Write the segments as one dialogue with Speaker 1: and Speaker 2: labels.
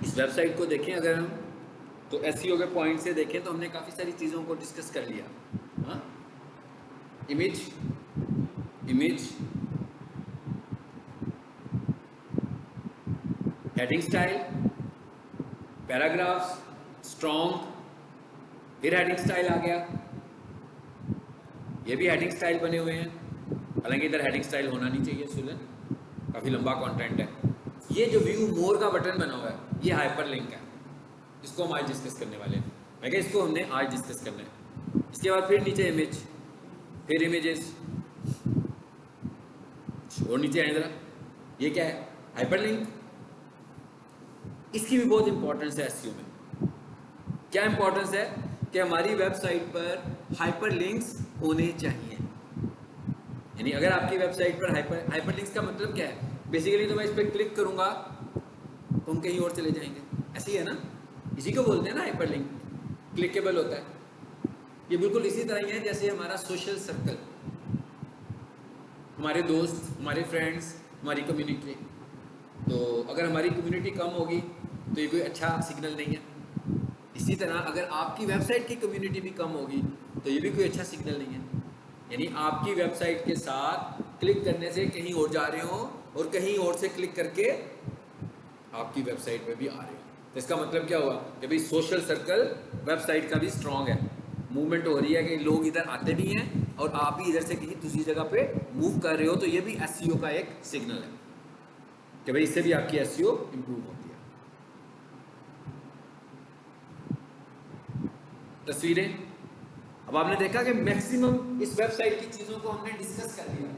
Speaker 1: इस वेबसाइट को देखें अगर हम, तो एसईओ के पॉइंट से देखें तो हमने काफ़ी सारी चीज़ों को डिस्कस कर लिया। हाँ, image, heading style, paragraphs, strong, फिर हेडिंग स्टाइल आ गया। ये भी हेडिंग स्टाइल बने हुए हैं, हालांकि इधर हेडिंग स्टाइल होना नहीं चाहिए स्टूडेंट, काफ़ी लंबा कंटेंट है। ये जो व्यू मोर का बटन बना हुआ है ये हाइपरलिंक है, इसको हम आज डिस्कस करने वाले हैं। मैं क्या इसको हमने आज डिस्कस करना है। इसके बाद फिर नीचे इमेज, फिर इमेजेस, और नीचे आए जरा, ये क्या है? हाइपरलिंक। इसकी भी बहुत इंपॉर्टेंस है एसईओ में। क्या इंपॉर्टेंस है? कि हमारी वेबसाइट पर हाइपरलिंक्स होने चाहिए। यानी अगर आपकी वेबसाइट पर हाइपरलिंक्स का मतलब क्या है? बेसिकली तो मैं इस पर क्लिक करूंगा तो हम कहीं और चले जाएंगे, ऐसे ही है ना? इसी को बोलते हैं ना हाइपरलिंक, क्लिकेबल होता है। ये बिल्कुल इसी तरह ही है जैसे हमारा सोशल सर्कल, हमारे दोस्त, हमारे फ्रेंड्स, हमारी कम्युनिटी। तो अगर हमारी कम्युनिटी कम होगी तो ये कोई अच्छा सिग्नल नहीं है। इसी तरह अगर आपकी वेबसाइट की कम्युनिटी भी कम होगी तो ये भी कोई अच्छा सिग्नल नहीं है। यानी आपकी वेबसाइट के साथ क्लिक करने से कहीं और जा रहे हो और कहीं और से क्लिक करके आपकी वेबसाइट पे भी आ रहे हो, तो इसका मतलब क्या हुआ कि भाई सोशल सर्कल वेबसाइट का भी स्ट्रांग है, मूवमेंट हो रही है कि लोग इधर आते भी हैं और आप भी इधर से कहीं दूसरी जगह पे मूव कर रहे हो। तो ये भी एसईओ का एक सिग्नल है कि भाई इससे भी आपकी एसईओ इंप्रूव होती है। तस्वीरें, अब आपने देखा कि मैक्सिमम इस वेबसाइट की चीज़ों को हमने डिस्कस कर लिया।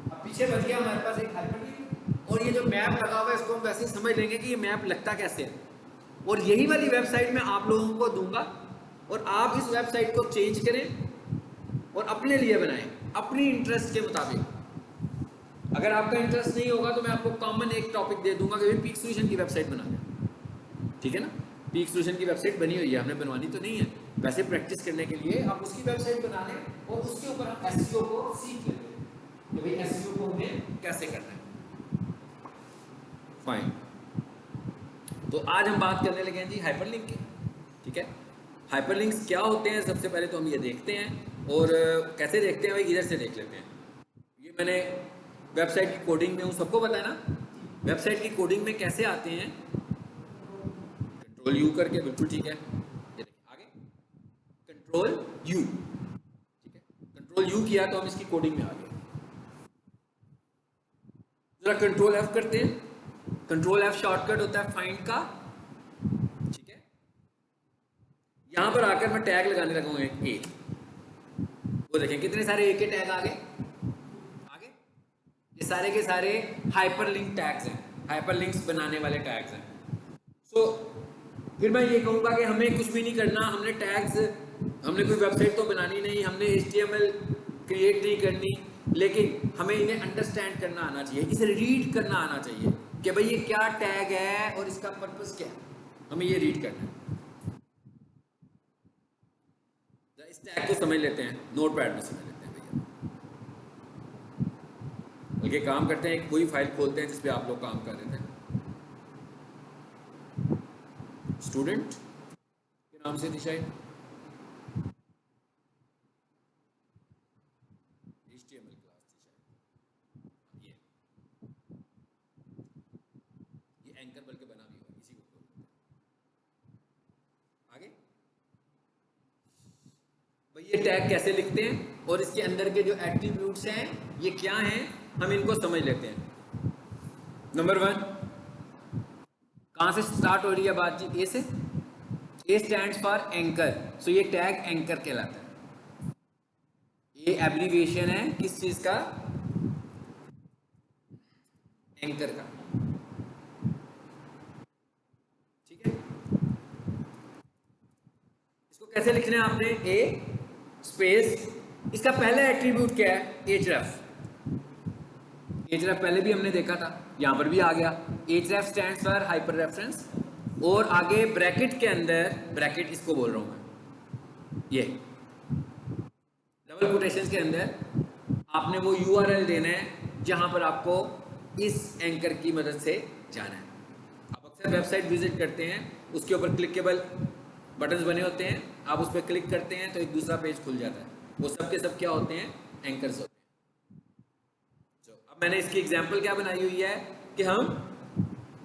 Speaker 1: अब पीछे बच गया हमारे पास एक हाइपरलिंक, और ये जो मैप लगा हुआ है इसको हम वैसे ही समझ लेंगे कि ये मैप लगता कैसे है। और यही वाली वेबसाइट मैं आप लोगों को दूंगा और आप इस वेबसाइट को चेंज करें और अपने लिए बनाएं, अपनी इंटरेस्ट के मुताबिक। अगर आपका इंटरेस्ट नहीं होगा तो मैं आपको कॉमन एक टॉपिक दे दूंगा कि पीक सोल्यूशन की वेबसाइट बना दें, ठीक है ना? पीक सोल्यूशन की वेबसाइट बनी हुई है, हमने बनवानी तो नहीं है, वैसे प्रैक्टिस करने के लिए आप उसकी वेबसाइट बना लें और उसके ऊपर हम एसईओ को सीख लेते हैं कि भाई एसईओ को हमें कैसे करना है। फाइन, तो आज हम बात करने लगे हैं जी हाइपरलिंक की, ठीक है? हाइपरलिंक्स क्या होते हैं सबसे पहले तो हम ये देखते हैं, और कैसे देखते हैं भाई इधर से देख लेते हैं। ये मैंने वेबसाइट की कोडिंग में हूँ, सबको पता है ना वेबसाइट की कोडिंग में कैसे आते हैं? कंट्रोल यू करके, बिल्कुल ठीक है। ये देखिए आगे कंट्रोल यू, ठीक है, कंट्रोल यू किया तो हम इसकी कोडिंग में आ गए। जरा कंट्रोल एफ करते हैं, कंट्रोल एफ शॉर्टकट होता है फाइंड का, ठीक है। यहां पर आकर मैं टैग लगाने लगा हूं एक, वो देखें कितने सारे एक के टैग आ गए। आगे ये सारे के सारे हाइपरलिंक टैग्स हैं, हाइपरलिंक्स बनाने वाले टैग्स हैं। सो फिर मैं ये कहूंगा कि हमें कुछ भी नहीं करना, हमने टैग्स, हमने कोई वेबसाइट तो बनानी नहीं, हमने HTML क्रिएट नहीं करनी, लेकिन हमें इन्हें अंडरस्टैंड करना आना चाहिए, इसे रीड करना आना चाहिए कि भाई ये क्या टैग है और इसका पर्पस क्या है, हमें ये रीड करना है। इस टैग को समझ लेते हैं, नोटपैड में समझ लेते हैं भैया। बल्कि काम करते हैं, एक वही फाइल खोलते हैं जिस पे आप लोग काम कर रहे थे, स्टूडेंट के नाम से थी शायद, HTML क्लास थी शायद, ये एंकर बल्कि बना भी हुआ, इसी को खोल लेते हैं। आगे भाई ये टैग कैसे लिखते हैं और इसके अंदर के जो एट्रीब्यूट्स हैं ये क्या हैं, हम इनको समझ लेते हैं। नंबर 1, कहां से स्टार्ट हो रही है बातचीत? ए से। ए स्टैंड्स फॉर एंकर, सो ये टैग एंकर कहलाता है। ये एब्रीविएशन है किस चीज का? एंकर का, ठीक है। इसको कैसे लिखना है आपने? ए स्पेस, इसका पहला एट्रीब्यूट क्या है? href। href पहले भी हमने देखा था, यहां पर भी आ गया। href stands for hyper reference, और आगे ब्रैकेट के अंदर, ब्रैकेट इसको बोल रहा हूं मैं, ये डबल कोटेशन के अंदर आपने वो URL देना है जहां पर आपको इस एंकर की मदद से जाना है। आप अक्सर वेबसाइट विजिट करते हैं, उसके ऊपर क्लिकेबल बटन्स बने होते हैं, आप उस पर क्लिक करते हैं तो एक दूसरा पेज खुल जाता है, वो सब के सब क्या होते हैं, एंकर्स होते हैं। अब मैंने इसकी एग्जांपल क्या बनाई हुई है कि हम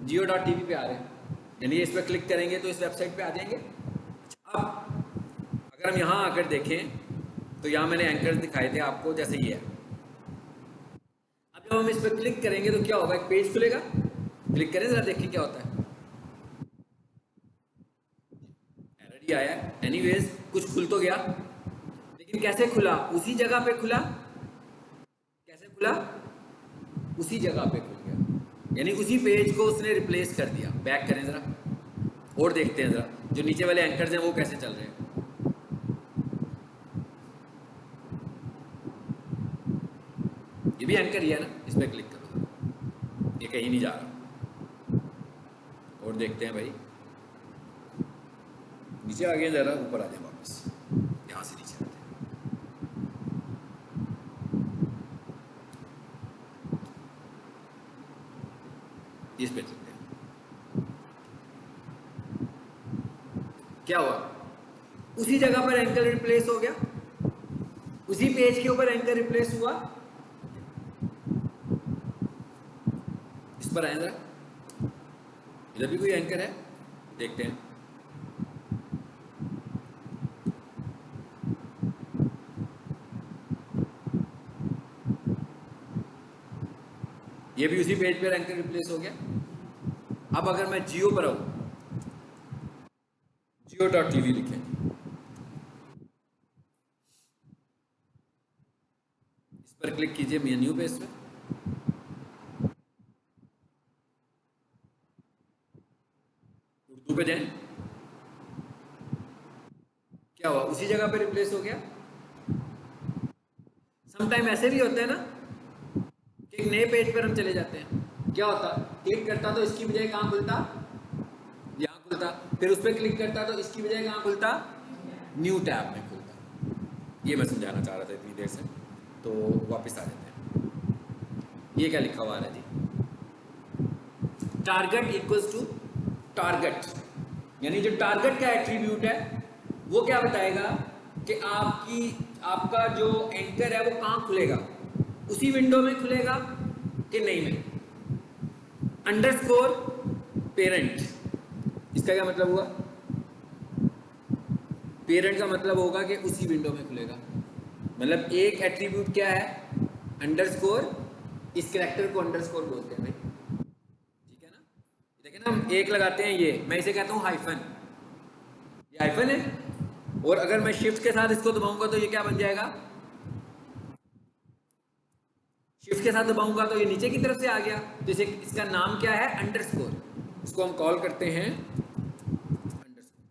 Speaker 1: jio.tv पे आ रहे हैं, यानी इस पर क्लिक करेंगे तो इस वेबसाइट पे आ जाएंगे। अब अगर हम यहाँ आकर देखें तो यहाँ मैंने एंकर्स दिखाए थे आपको, जैसे ये है। अब जब हम इस पर क्लिक करेंगे तो क्या होगा, एक पेज खुलेगा, क्लिक करें जरा देखिए क्या होता है। एरर ही आया, एनीवेज कुछ खुल तो गया, लेकिन कैसे खुला, उसी जगह पे खुला, कैसे खुला, उसी जगह पे खुल गया, यानी उसी पेज को उसने रिप्लेस कर दिया। बैक करें जरा और देखते हैं जरा जो नीचे वाले एंकर्स हैं वो कैसे चल रहे हैं। ये भी एंकर ही है ना, इस पर क्लिक करो, ये कहीं नहीं जा रहा। और देखते हैं भाई, नीचे आ गए, जरा ऊपर आ जाए वापस, यहां से नीचे आते हैं। इस पे चलते हैं, क्या हुआ, उसी जगह पर एंकर रिप्लेस हो गया, उसी पेज के ऊपर एंकर रिप्लेस हुआ। इस पर आए जरा, इधर भी कोई एंकर है, देखते हैं। ये भी उसी पेज पर एंकर रिप्लेस हो गया। अब अगर मैं जियो पर आऊं, jio.tv लिखें, इस पर क्लिक कीजिए मेन्यू पे, इस पर उर्दू पे जाएं, क्या हुआ, उसी जगह पे रिप्लेस हो गया। समटाइम ऐसे भी होता है ना कि एक नए पेज पर हम चले जाते हैं, क्या होता, क्लिक करता तो इसकी बजाय कहाँ खुलता, यहाँ खुलता, फिर उस पर क्लिक करता तो इसकी बजाय कहाँ खुलता, न्यू टैब में खुलता। ये मैं समझाना चाह रहा था इतनी देर से, तो वापस आ जाते हैं। ये क्या लिखा हुआ है जी, टारगेट इक्वल्स टू टारगेट, यानी जो टारगेट का एट्रीब्यूट है वो क्या बताएगा कि आपका जो एंकर है वो कहाँ खुलेगा, उसी विंडो में खुलेगा कि नहीं में। अंडरस्कोर पेरेंट, इसका क्या मतलब हुआ, पेरेंट का मतलब होगा कि उसी विंडो में खुलेगा, मतलब एक एट्रीब्यूट क्या है, अंडरस्कोर, इस कैरेक्टर को अंडरस्कोर बोलते हैं भाई, ठीक है ना। देखिए ना, हम एक लगाते हैं, ये मैं इसे कहता हूं हाइफन, ये हाइफन है, और अगर मैं शिफ्ट के साथ इसको दबाऊंगा तो ये क्या बन जाएगा, शिफ्ट के साथ दबाऊंगा तो ये नीचे की तरफ से आ गया, तो इसे, इसका नाम क्या है, अंडरस्कोर, इसको हम कॉल करते हैं अंडरस्कोर,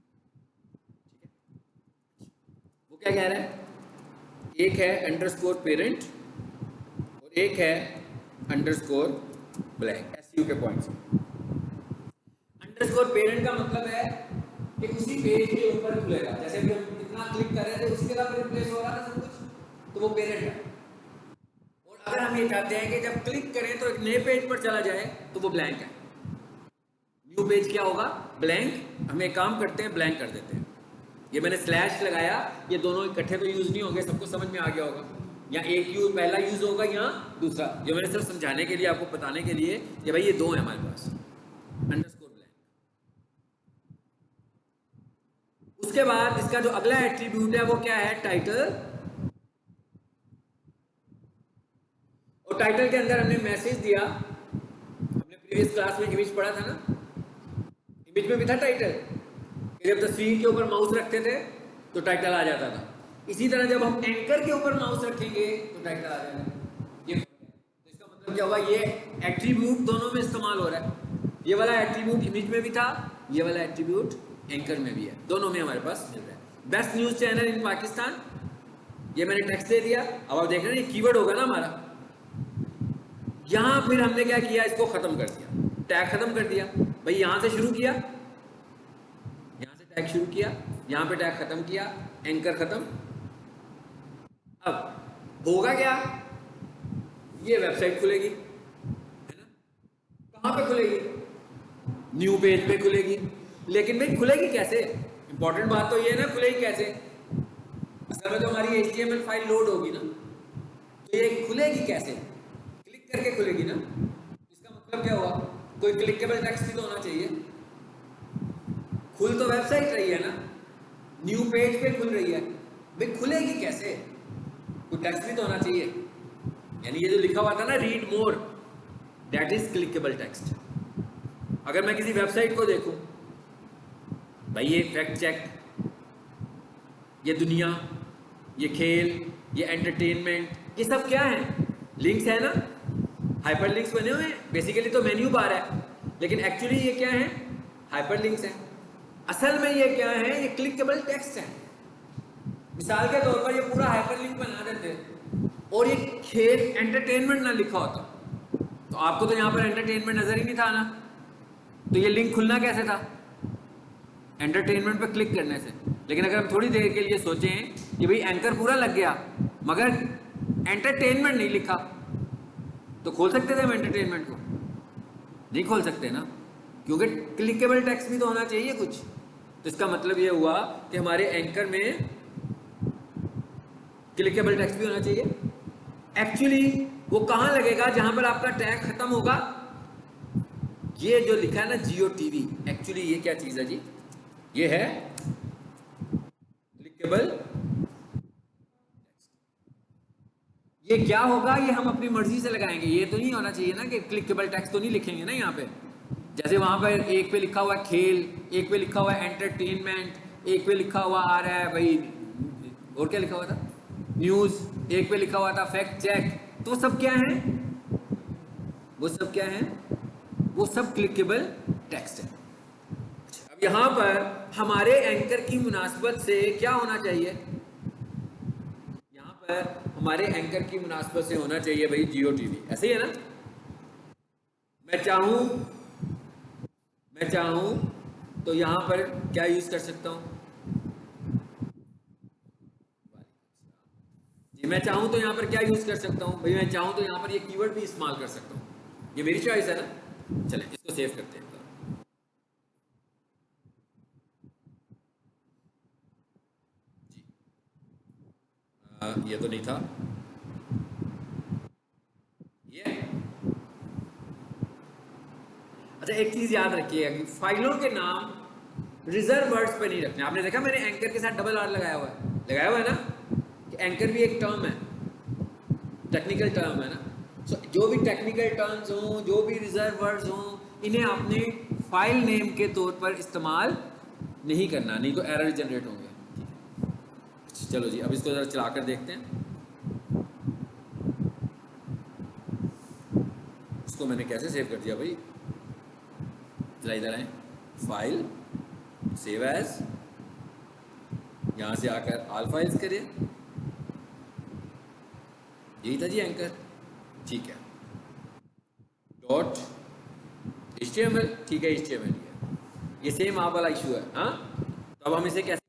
Speaker 1: ठीक है। वो क्या कह रहा है, एक है अंडरस्कोर पेरेंट और एक है अंडरस्कोर ब्लैंक, एसयू के पॉइंट से। अंडरस्कोर पेरेंट का मतलब है कि उसी पेज के ऊपर खुलेगा, जैसे भी हम इतना क्लिक कर रहे थे उसके साथ रिप्लेस हो रहा था सब कुछ, तो वो पेरेंट है। और अगर हम ये चाहते हैं कि जब क्लिक करें तो एक नए पेज पर चला जाए तो वो ब्लैंक है, न्यू पेज क्या होगा, ब्लैंक। हम एक काम करते हैं, ब्लैंक कर देते हैं, ये मैंने स्लैश लगाया, ये दोनों इकट्ठे तो यूज नहीं होंगे, सबको समझ में आ गया होगा, या एक यूज पहला यूज होगा या दूसरा, जो मैंने सिर्फ समझाने के लिए, आपको बताने के लिए कि भाई ये दो है हमारे पास, अंडरस्कोर ब्लैंक। उसके बाद इसका जो अगला एट्रीब्यूट है वो क्या है, टाइटल, और टाइटल के अंदर हमने मैसेज दिया, हमने प्रीवियस क्लास में इमेज पढ़ा था ना, इमेज में भी था टाइटल, जब तस्वीर के ऊपर माउस रखते थे तो टाइटल आ जाता था, इसी तरह जब हम एंकर के ऊपर माउस रखेंगे तो टाइटल आ जाएगा। ये तो इसका मतलब क्या होगा, ये एट्रीब्यूट दोनों में इस्तेमाल हो रहा है, ये वाला एट्रीब्यूट इमेज में भी था, ये वाला एट्रीब्यूट एंकर में भी है, दोनों में हमारे पास मिल रहा है। Best news channel in Pakistan, ये मैंने टेक्स्ट दे दिया, अब आप देख रहे हैं ये कीवर्ड होगा ना हमारा, यहां फिर हमने क्या किया, इसको खत्म कर दिया, टैग खत्म कर दिया भाई, यहां से शुरू किया, यहां से टैग शुरू किया, यहां पे टैग खत्म किया, एंकर खत्म। अब होगा क्या, ये वेबसाइट खुलेगी, है ना, कहां पे खुलेगी, न्यू पेज पे खुलेगी। लेकिन भाई खुलेगी कैसे? इंपॉर्टेंट बात तो ये है ना, खुलेगी कैसे? असल में तो हमारी HTML फाइल लोड होगी ना, तो ये खुलेगी कैसे? क्लिक करके खुलेगी ना। इसका मतलब क्या हुआ? कोई क्लिकेबल टेक्स्ट भी तो होना चाहिए। खुल तो वेबसाइट रही है ना, न्यू पेज पे खुल रही है, भाई खुलेगी कैसे? कोई टेक्स्ट भी तो होना चाहिए। यानी ये जो लिखा हुआ था ना, read more, that is clickable text. अगर मैं किसी वेबसाइट को देखूं, भाई ये फैक्ट चेक, ये दुनिया, ये खेल, ये एंटरटेनमेंट, ये सब क्या है? लिंक्स है ना, हाइपर लिंक्स बने हुए हैं। बेसिकली तो मेन्यू बार है, लेकिन एक्चुअली ये क्या है? हाइपर लिंक्स है। असल में ये क्या है? ये क्लिकेबल टेक्स्ट है। मिसाल के तौर पर ये पूरा हाइपर लिंक बना देते और ये खेल एंटरटेनमेंट ना लिखा होता, तो आपको तो यहाँ पर एंटरटेनमेंट नजर ही नहीं था ना, तो ये लिंक खुलना कैसे था? एंटरटेनमेंट पर क्लिक करने से। लेकिन अगर हम थोड़ी देर के लिए सोचें कि भाई एंकर पूरा लग गया मगर एंटरटेनमेंट नहीं लिखा, तो खोल सकते थे हम एंटरटेनमेंट को? नहीं खोल सकते ना, क्योंकि क्लिकेबल टेक्स्ट भी तो होना चाहिए कुछ। तो इसका मतलब ये हुआ कि हमारे एंकर में क्लिकेबल टेक्स्ट भी होना चाहिए। एक्चुअली वो कहां लगेगा? जहां पर आपका टैग खत्म होगा। ये जो लिखा है ना GOTV, एक्चुअली ये क्या चीज है जी? ये है क्लिकेबल। ये क्या होगा? ये हम अपनी मर्जी से लगाएंगे। ये तो नहीं होना चाहिए ना कि क्लिकेबल टेक्स्ट तो नहीं लिखेंगे ना यहाँ पे। जैसे वहां पर एक पे लिखा हुआ है खेल, एक पे लिखा हुआ है एंटरटेनमेंट, एक पे लिखा हुआ आ रहा है भाई, और क्या लिखा हुआ था? न्यूज, एक पे लिखा हुआ था फैक्ट चेक। तो वो सब क्या है? वो सब क्या है? वो सब क्लिकेबल टेक्स्ट है। अब यहां पर हमारे एंकर की मुनासबत से क्या होना चाहिए? यहां पर हमारे एंकर की मुनासबत से होना चाहिए भाई GOTV, ऐसे ही है ना? मैं चाहूं तो यहां पर क्या यूज कर सकता हूं जी? मैं चाहूं तो यहां पर क्या यूज कर सकता हूं भाई? मैं चाहूं तो यहां पर ये कीवर्ड भी इस्तेमाल कर सकता हूं। ये मेरी चॉइस है ना। चलें इसको सेव करते हैं। ये तो नहीं था ये। अच्छा एक चीज याद रखिएगा कि फाइलों के नाम रिजर्व वर्ड्स पे नहीं रखने। आपने देखा मैंने एंकर के साथ डबल R लगाया हुआ है ना, कि एंकर भी एक टर्म है, टेक्निकल टर्म है ना। सो जो भी टेक्निकल टर्म्स हों, जो भी रिजर्व वर्ड्स हों, इन्हें आपने फाइल नेम के तौर पर इस्तेमाल नहीं करना, नहीं तो एरर जनरेट होंगे। चलो जी अब इसको जरा चला कर देखते हैं। इसको मैंने कैसे सेव कर दिया भाई? जरा इधर आए, फाइल, सेव एज, यहां से आकर ऑल फाइल्स करिए। यही था जी एंकर, ठीक है। डॉट HTML, ठीक है HTML ये सेम आप वाला इशू है। हाँ तो अब हम इसे कैसे,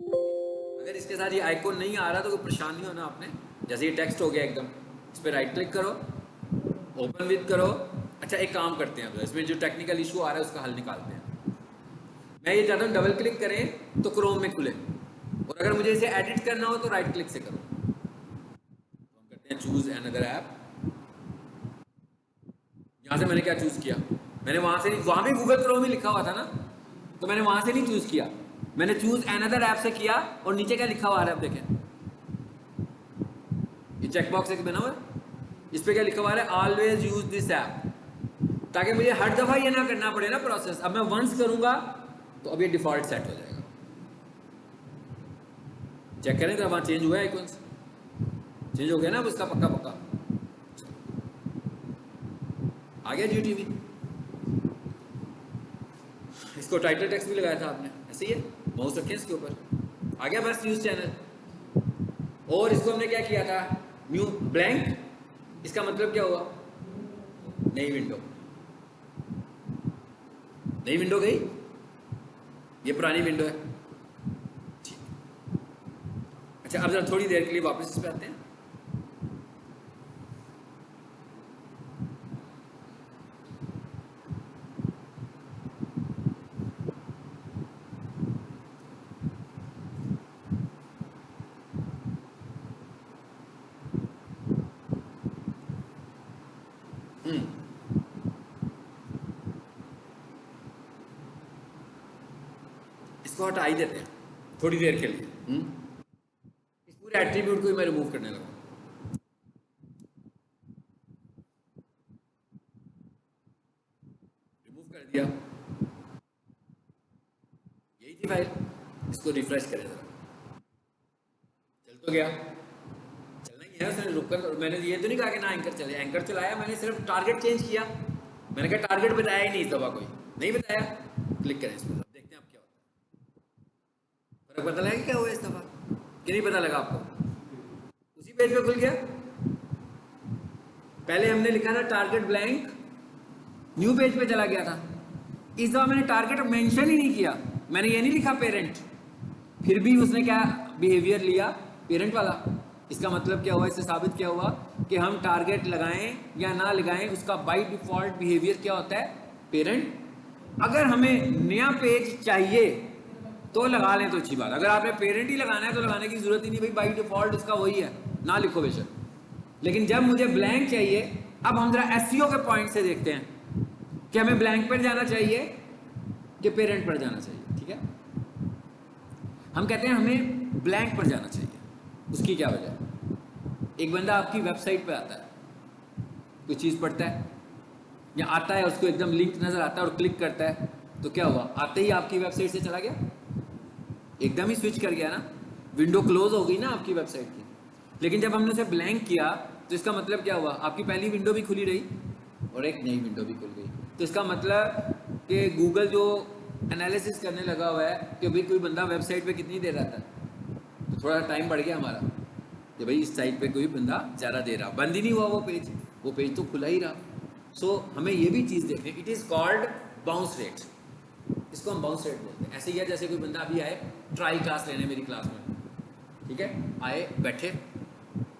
Speaker 1: अगर इसके साथ ये आइकॉन नहीं आ रहा तो कोई परेशान नहीं होना आपने। जैसे ये टेक्स्ट हो गया एकदम, इस पर राइट क्लिक करो, ओपन विद करो। अच्छा एक काम करते हैं, तो इसमें जो टेक्निकल इशू आ रहा है उसका हल निकालते हैं। मैं ये चाहता हूँ डबल क्लिक करें तो क्रोम में खुले, और अगर मुझे इसे एडिट करना हो तो राइट क्लिक से करो। तो हम करते हैं चूज अनदर ऐप। यहाँ से मैंने क्या चूज किया? मैंने वहां से नहीं, वहां भी गूगल क्रोम ही लिखा हुआ था ना, तो मैंने वहां से नहीं चूज किया, मैंने चूज अनदर ऐप से किया। और नीचे क्या लिखा हुआ है आप देखें, ये चेकबॉक्स एक बना हुआ है, इस पे क्या लिखा हुआ है? ऑलवेज यूज दिस ऐप, ताकि मुझे हर दफा ये ना करना पड़े ना प्रोसेस। अब मैं वंस करूंगा तो अब ये डिफॉल्ट सेट हो जाएगा। चेक करें तो वहां चेंज हुआ है, आइकॉन्स चेंज हो गया ना अब उसका, पक्का पक्का आ गया GOTV। इसको टाइटल टेक्स्ट भी लगाया था आपने, ऐसे ही है, माउस रखें इसके ऊपर, आ गया बस न्यूज चैनल। और इसको हमने क्या किया था? न्यू ब्लैंक, इसका मतलब क्या हुआ? नई विंडो। नई विंडो गई, ये पुरानी विंडो है। ठीक, अच्छा अब जरा थोड़ी देर के लिए वापस इस पे आते हैं। इसको हटा ही देते हैं थोड़ी देर के लिए। इस पूरे एट्रीब्यूट को ही मैं रिमूव करने लगा। रिमूव कर दिया, यही थी फाइल। इसको रिफ्रेश करें जरा, चल तो गया, चलना ही है। उसने रुककर, मैंने ये तो नहीं कहा कि ना एंकर चले, एंकर चलाया, मैंने सिर्फ टारगेट चेंज किया। मैंने कहा टारगेट बताया ही नहीं इस दफा, कोई नहीं बताया। क्लिक करें इस पर, देखते हैं अब क्या होता है। फर्क पता लगा क्या हुआ इस दफा कि नहीं पता लगा आपको? उसी पेज पे खुल गया। पहले हमने लिखा था टारगेट ब्लैंक, न्यू पेज पे चला गया था। इस दफा मैंने टारगेट मेंशन ही नहीं किया, मैंने ये नहीं लिखा पेरेंट, फिर भी उसने क्या बिहेवियर लिया, पेरेंट वाला। इसका मतलब क्या हुआ, इससे साबित क्या हुआ कि हम टारगेट लगाएं या ना लगाएं, उसका बाय डिफॉल्ट बिहेवियर क्या होता है, पेरेंट। अगर हमें नया पेज चाहिए तो लगा लें तो अच्छी बात, अगर आपने पेरेंट ही लगाना है तो लगाने की जरूरत ही नहीं, भाई बाय डिफॉल्ट उसका वही है, ना लिखो बेशक। लेकिन जब मुझे ब्लैंक चाहिए, अब हम जरा एसईओ के पॉइंट से देखते हैं कि हमें ब्लैंक पर जाना चाहिए कि पेरेंट पर जाना चाहिए। ठीक है, हम कहते हैं हमें ब्लैंक पर जाना चाहिए। उसकी क्या वजह है? एक बंदा आपकी वेबसाइट पे आता है, कोई चीज़ पढ़ता है या आता है, उसको एकदम लिंक नज़र आता है और क्लिक करता है, तो क्या हुआ, आते ही आपकी वेबसाइट से चला गया, एकदम ही स्विच कर गया ना, विंडो क्लोज हो गई ना आपकी वेबसाइट की। लेकिन जब हमने उसे ब्लैंक किया तो इसका मतलब क्या हुआ, आपकी पहली विंडो भी खुली रही और एक नई विंडो भी खुल गई। तो इसका मतलब कि गूगल जो एनालिसिस करने लगा हुआ है कि भाई कोई बंदा वेबसाइट पे कितनी देर रहता है, तो थोड़ा टाइम बढ़ गया हमारा कि भाई इस साइट पे कोई बंदा ज़्यादा दे रहा, बंद ही नहीं हुआ वो पेज तो खुला ही रहा। सो हमें ये भी चीज़ देखनी, it is called bounce rate, इसको हम बाउंस रेट बोलते हैं। ऐसे ही है जैसे कोई बंदा अभी आए ट्राई क्लास लेने मेरी क्लास में, ठीक है, आए बैठे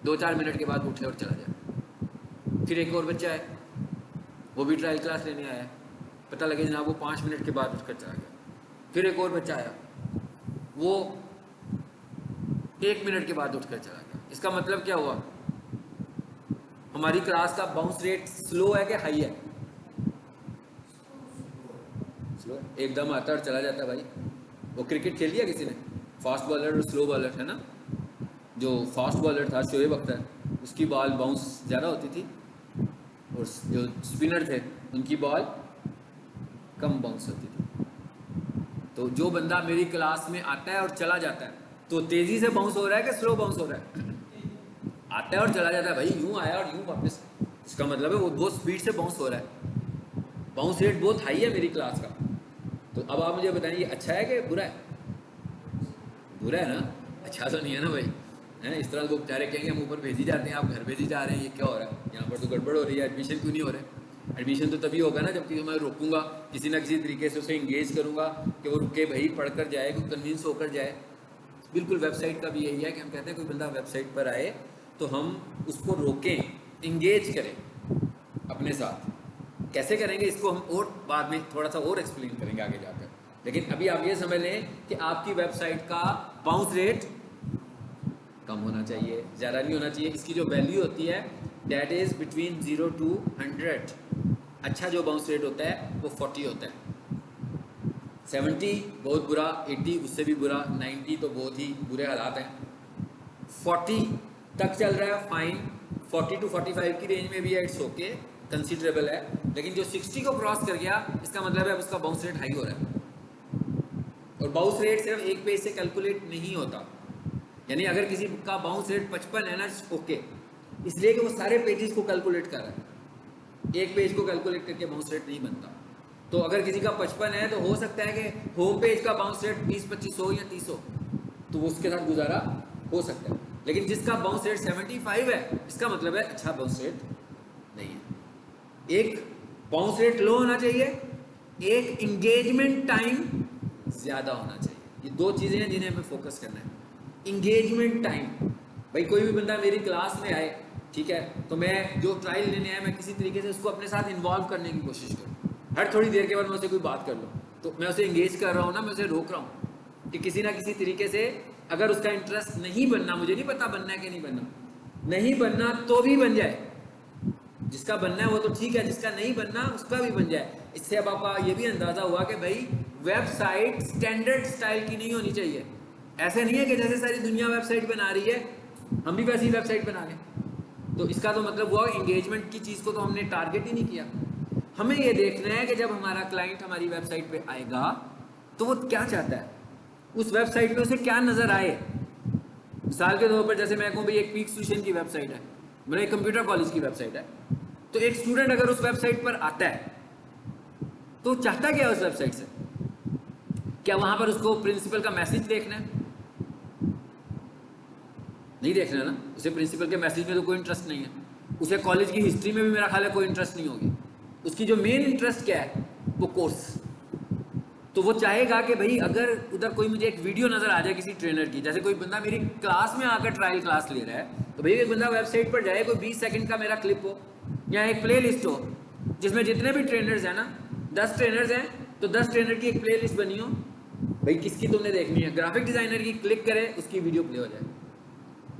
Speaker 1: 2-4 मिनट के बाद उठे और चला जाए। फिर एक और बच्चा है, वो भी ट्रायल क्लास लेने आया, पता लगे जनाब वो 5 मिनट के बाद उठकर चला गया। फिर एक और बच्चा आया, वो 1 मिनट के बाद उठकर चला गया। इसका मतलब क्या हुआ, हमारी क्लास का बाउंस रेट स्लो है कि हाई है? स्लो, एकदम आता और चला जाता है भाई। वो क्रिकेट खेल लिया किसी ने, फास्ट बॉलर और स्लो बॉलर है ना, जो फास्ट बॉलर था शोएब अख्तर, उसकी बॉल बाउंस ज़्यादा होती थी और जो स्पिनर थे उनकी बॉल कम बाउंस होती थी। तो जो बंदा मेरी क्लास में आता है और चला जाता है, तो तेज़ी से बाउंस हो रहा है कि स्लो बाउंस हो रहा है? आता है और चला जाता है भाई, यूँ आया और यूँ वापस, इसका मतलब है वो बहुत स्पीड से बाउंस हो रहा है, बाउंस रेट बहुत हाई है मेरी क्लास का। तो अब आप मुझे बताएं, ये अच्छा है कि बुरा है? बुरा है ना, अच्छा तो नहीं है ना भाई, है? इस तरह लोग बेचारे कहेंगे हम ऊपर भेजी जाते हैं, आप घर भेजी जा रहे हैं, ये क्या हो रहा है यहाँ पर, तो गड़बड़ हो रही है, एडमिशन क्यों नहीं हो रहा है? एडमिशन तो तभी होगा ना जबकि मैं रोकूंगा, किसी ना किसी तरीके से उसे इंगेज करूंगा कि वो रुके भाई, पढ़ कर जाए, कोई कन्विंस होकर जाए। बिल्कुल वेबसाइट का भी यही है कि हम कहते हैं कोई बंदा वेबसाइट पर आए तो हम उसको रोकें, इंगेज करें अपने साथ। कैसे करेंगे इसको हम और बाद में थोड़ा सा और एक्सप्लेन करेंगे आगे जाकर, लेकिन अभी आप ये समझ लें कि आपकी वेबसाइट का बाउंस रेट कम होना चाहिए, ज़्यादा नहीं होना चाहिए। इसकी जो वैल्यू होती है दैट इज़ बिटवीन 0 to 100। अच्छा जो बाउंस रेट होता है वो 40 होता है, 70 बहुत बुरा, 80 उससे भी बुरा, 90 तो बहुत ही बुरे हालात हैं, 40 तक चल रहा है फाइन, 40 to 45 की रेंज में भी है, इट्स ओके, कंसिडरेबल है। लेकिन जो 60 को क्रॉस कर गया इसका मतलब है अब उसका बाउंस रेट हाई हो रहा है। और बाउंस रेट सिर्फ एक पेज से कैलकुलेट नहीं होता, यानी अगर किसी का बाउंस रेट 55 है ना, ओके, इसलिए कि वो सारे पेजेस को कैलकुलेट कर रहा है, एक पेज को कैलकुलेट करके बाउंस रेट नहीं बनता। तो अगर किसी का 55 है तो हो सकता है कि होम पेज का बाउंस रेट 20-25 हो या 30 हो, तो वो उसके साथ गुजारा हो सकता है। लेकिन जिसका बाउंस रेट 75 है, इसका मतलब है अच्छा बाउंस रेट नहीं है। एक बाउंस रेट लो होना चाहिए, एक इंगेजमेंट टाइम ज़्यादा होना चाहिए। ये दो चीज़ें हैं जिन्हें हमें फोकस करना है। इंगेजमेंट टाइम, भाई कोई भी बंदा मेरी क्लास में आए, ठीक है, तो मैं जो ट्रायल लेने आया मैं किसी तरीके से उसको अपने साथ इन्वॉल्व करने की कोशिश करूँ। हर थोड़ी देर के बाद मैं उसे कोई बात कर लूँ, तो मैं उसे इंगेज कर रहा हूँ ना, मैं उसे रोक रहा हूँ कि किसी ना किसी तरीके से अगर उसका इंटरेस्ट नहीं बनना, मुझे नहीं पता बनना है कि नहीं बनना, नहीं बनना तो भी बन जाए, जिसका बनना है वो तो ठीक है, जिसका नहीं बनना उसका भी बन जाए। इससे अब आपका ये भी अंदाज़ा हुआ कि भाई वेबसाइट स्टैंडर्ड स्टाइल की नहीं होनी चाहिए। ऐसे नहीं है कि जैसे सारी दुनिया वेबसाइट बना रही है हम भी वैसी वेबसाइट बना लें। तो इसका तो मतलब हुआ एंगेजमेंट की चीज़ को तो हमने टारगेट ही नहीं किया। हमें ये देखना है कि जब हमारा क्लाइंट हमारी वेबसाइट पे आएगा तो वो क्या चाहता है, उस वेबसाइट पे उसे क्या नज़र आए। मिसाल के तौर पर जैसे मैं कहूँ भाई एक पीक सॉल्यूशन की वेबसाइट है, मेरा एक कंप्यूटर कॉलेज की वेबसाइट है, तो एक स्टूडेंट अगर उस वेबसाइट पर आता है तो चाहता क्या है उस वेबसाइट से? क्या वहां पर उसको प्रिंसिपल का मैसेज देखना है? नहीं देखना ना, उसे प्रिंसिपल के मैसेज में तो कोई इंटरेस्ट नहीं है। उसे कॉलेज की हिस्ट्री में भी मेरा ख्याल है कोई इंटरेस्ट नहीं होगी। उसकी जो मेन इंटरेस्ट क्या है वो कोर्स। तो वो चाहेगा कि भाई अगर उधर कोई मुझे एक वीडियो नज़र आ जाए किसी ट्रेनर की, जैसे कोई बंदा मेरी क्लास में आकर ट्रायल क्लास ले रहा है तो भाई एक बंदा वेबसाइट पर जाए, कोई 20 सेकंड का मेरा क्लिप हो या एक प्ले लिस्ट हो जिसमें जितने भी ट्रेनर्स हैं ना, 10 ट्रेनर्स हैं तो 10 ट्रेनर की एक प्ले लिस्ट बनी हो, भाई किसकी तुमने देखनी है, ग्राफिक डिज़ाइनर की, क्लिक करे उसकी वीडियो प्ले हो जाए।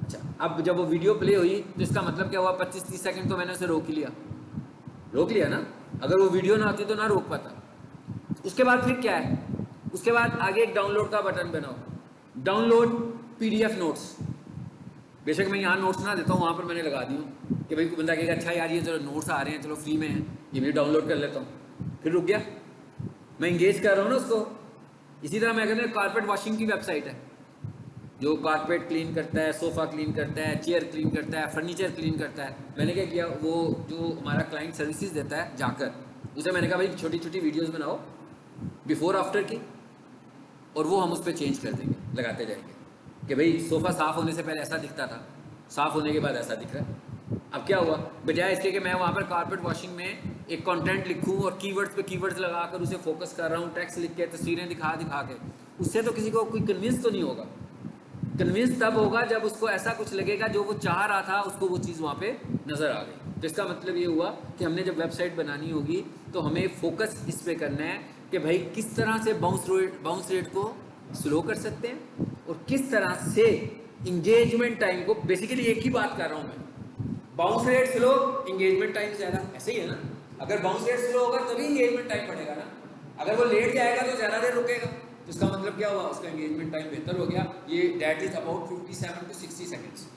Speaker 1: अच्छा, अब जब वो वीडियो प्ले हुई तो इसका मतलब क्या हुआ, 25-30 सेकंड तो मैंने उसे रोक लिया ना। अगर वो वीडियो ना होती तो ना रोक पाता। उसके बाद फिर क्या है, उसके बाद आगे एक डाउनलोड का बटन बनाओ, डाउनलोड पीडीएफ नोट्स। बेशक मैं यहाँ नोट्स ना देता हूँ, वहाँ पर मैंने लगा दी हूँ कि भाई कोई बंदा कहेगा अच्छा यार ये चलो नोट्स आ रहे हैं, चलो फ्री में है, ये भी डाउनलोड कर लेता हूँ, फिर रुक गया, मैं इंगेज कर रहा हूँ ना उसको। इसी तरह मैं कहता हूँ कारपेट वॉशिंग की वेबसाइट है जो कारपेट क्लीन करता है, सोफ़ा क्लीन करता है, चेयर क्लीन करता है, फर्नीचर क्लीन करता है। मैंने क्या किया, वो जो हमारा क्लाइंट सर्विसेज देता है जाकर उसे मैंने कहा भाई छोटी छोटी वीडियोस बनाओ बिफोर आफ्टर की, और वो हम उस पर चेंज कर देंगे, लगाते जाएंगे कि भाई सोफ़ा साफ़ होने से पहले ऐसा दिखता था, साफ़ होने के बाद ऐसा दिख रहा है। अब क्या हुआ, बजाय इसके कि मैं वहाँ पर कारपेट वॉशिंग में एक कंटेंट लिखूँ और कीवर्ड्स पे कीवर्ड्स लगाकर उसे फोकस कर रहा हूँ, टेक्स्ट लिख के, तस्वीरें दिखा के, उससे तो किसी को कोई कन्विंस तो नहीं होगा। कन्विंस तब होगा जब उसको ऐसा कुछ लगेगा जो वो चाह रहा था, उसको वो चीज़ वहाँ पे नज़र आ गई। तो इसका मतलब ये हुआ कि हमने जब वेबसाइट बनानी होगी तो हमें फोकस इस पे करना है कि भाई किस तरह से बाउंस रेट को स्लो कर सकते हैं और किस तरह से इंगेजमेंट टाइम को, बेसिकली एक ही बात कर रहा हूँ मैं, bounce rate slow, engagement time ज़्यादा, ऐसे ही है ना। अगर बाउंस रेट स्लो होगा तभी इंगेजमेंट टाइम बढ़ेगा ना, अगर वो लेट जाएगा तो ज़्यादा देर रुकेगा, तो इसका मतलब क्या हुआ, उसका एंगेजमेंट टाइम बेहतर हो गया। ये that is about 57 to 60 seconds,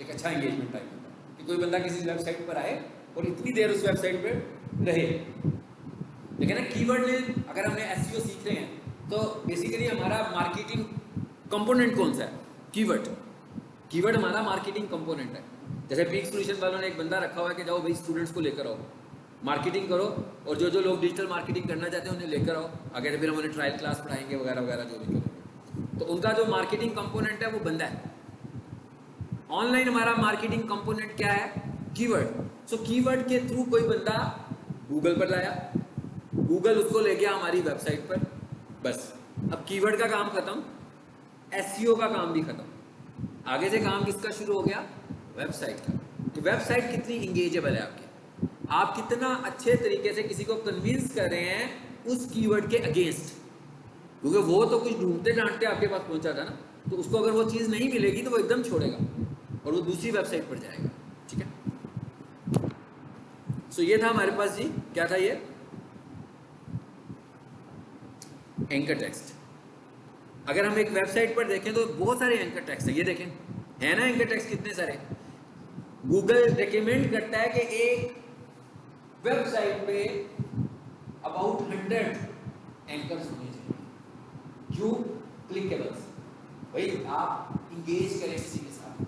Speaker 1: एक अच्छा एंगेजमेंट टाइम होता है कि कोई बंदा किसी वेबसाइट पर आए और इतनी देर उस वेबसाइट पर रहे। लेकिन ना कीवर्ड ने, अगर हमने एसईओ सीख रहे हैं तो बेसिकली हमारा मार्केटिंग कंपोनेंट कौन सा है, कीवर्ड हमारा मार्केटिंग कंपोनेंट है। जैसे पीक सॉल्यूशन वालों ने एक बंदा रखा हुआ है कि जाओ भाई स्टूडेंट्स को लेकर आओ, मार्केटिंग करो, और जो जो लोग डिजिटल मार्केटिंग करना चाहते हैं उन्हें लेकर आओ आगे, तो फिर हम उन्हें ट्रायल क्लास पढ़ाएंगे वगैरह वगैरह जो भी करेंगे। तो उनका जो मार्केटिंग कंपोनेंट है वो बंदा है। ऑनलाइन हमारा मार्केटिंग कंपोनेंट क्या है, कीवर्ड। सो कीवर्ड के थ्रू कोई बंदा गूगल पर लाया, गूगल उसको ले गया हमारी वेबसाइट पर, बस अब कीवर्ड का काम खत्म, एसईओ का काम भी खत्म। आगे से काम किसका शुरू हो गया, वेबसाइट का। कि वेबसाइट कितनी इंगेजेबल है आपकी, आप कितना अच्छे तरीके से किसी को कन्विंस कर रहे हैं उस कीवर्ड के अगेंस्ट, क्योंकि वो तो कुछ ढूंढते ढांढते आपके पास पहुंचा था ना, तो उसको अगर वो चीज़ नहीं मिलेगी तो वो एकदम छोड़ेगा और वो दूसरी वेबसाइट पर जाएगा। ठीक है, सो ये था हमारे पास जी, क्या था ये, एंकर टेक्स्ट। अगर हम एक वेबसाइट पर देखें तो बहुत सारे एंकर टेक्स्ट है, ये देखें है ना एंकर टेक्स्ट कितने सारे। गूगल रिकमेंड करता है कि एक वेबसाइट पे अबाउट 100 एंकर्स होने चाहिए। क्यों, क्लिकेबल्स, भाई आप इंगेज करें किसी के साथ,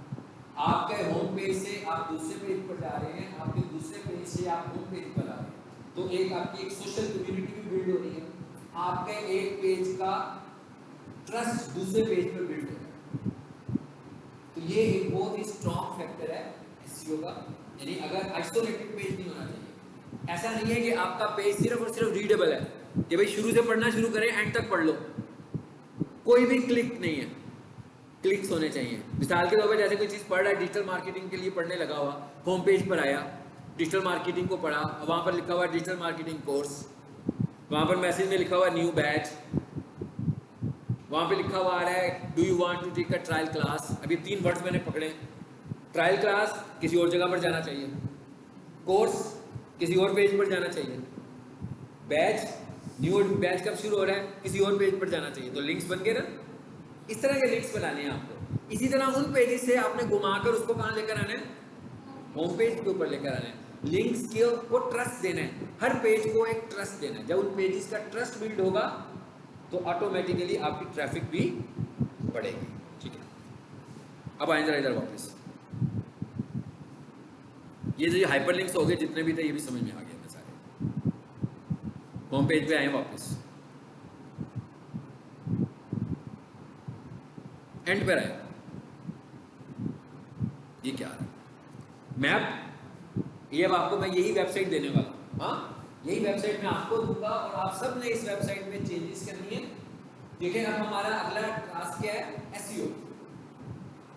Speaker 1: आपके होम पेज से आप दूसरे पेज पर जा रहे हैं, आपके दूसरे पेज से आप होम पेज पर आ रहे हैं, तो एक आपकी एक सोशल कम्युनिटी भी बिल्ड हो रही है, आपके एक पेज का ट्रस्ट दूसरे पेज पर बिल्ड हो रहा है। तो ये एक बहुत ही स्ट्रॉन्ग फैक्टर है एसईओ का। यानी अगर आइसोलेटेड पेज नहीं होना चाहिए, ऐसा नहीं है कि आपका पेज सिर्फ और सिर्फ रीडेबल है कि भाई शुरू से पढ़ना शुरू करें एंड तक पढ़ लो, कोई भी क्लिक नहीं है, क्लिक्स होने चाहिए। मिसाल के तौर पर जैसे कोई चीज़ पढ़ रहा है, डिजिटल मार्केटिंग के लिए पढ़ने लगा हुआ, होम पेज पर आया, डिजिटल मार्केटिंग को पढ़ा, वहाँ पर लिखा हुआ डिजिटल मार्केटिंग कोर्स, वहाँ पर मैसेज में लिखा हुआ न्यू बैच, वहाँ पे लिखा हुआ आ रहा है do you want to take a trial class. अभी 3 वर्ड्स मैंने पकड़े, ट्रायल क्लास किसी और जगह पर जाना चाहिए, कोर्स किसी और पेज पर जाना चाहिए, बैच न्यू बैच कब शुरू हो रहा है, किसी और पेज पर जाना चाहिए, तो लिंक्स बन गए ना। इस तरह के लिंक्स बनाने हैं आपको। इसी तरह उन पेजेस से आपने घुमाकर उसको कहाँ लेकर आना है, होम पेज के ऊपर लेकर आना है। लिंक्स को ट्रस्ट देना है, हर पेज को एक ट्रस्ट देना है। जब उन पेजेस का ट्रस्ट बिल्ड होगा तो ऑटोमेटिकली आपकी ट्रैफिक भी बढ़ेगी। ठीक है, अब आए जरा इधर वापस। ये जो हाइपरलिंक्स हो गए जितने भी थे ये भी समझ में आ गए मैं सारे। होम पेज पे आए वापस, एंड पर आए। ये क्या आ रहा है, मैप। ये अब आपको मैं यही वेबसाइट देने वाला हूं। हाँ, यही वेबसाइट मैं आपको दूंगा और आप सब ने इस वेबसाइट में चेंजेस करनी है। देखिए अब हमारा अगला टास्क क्या है, एसईओ।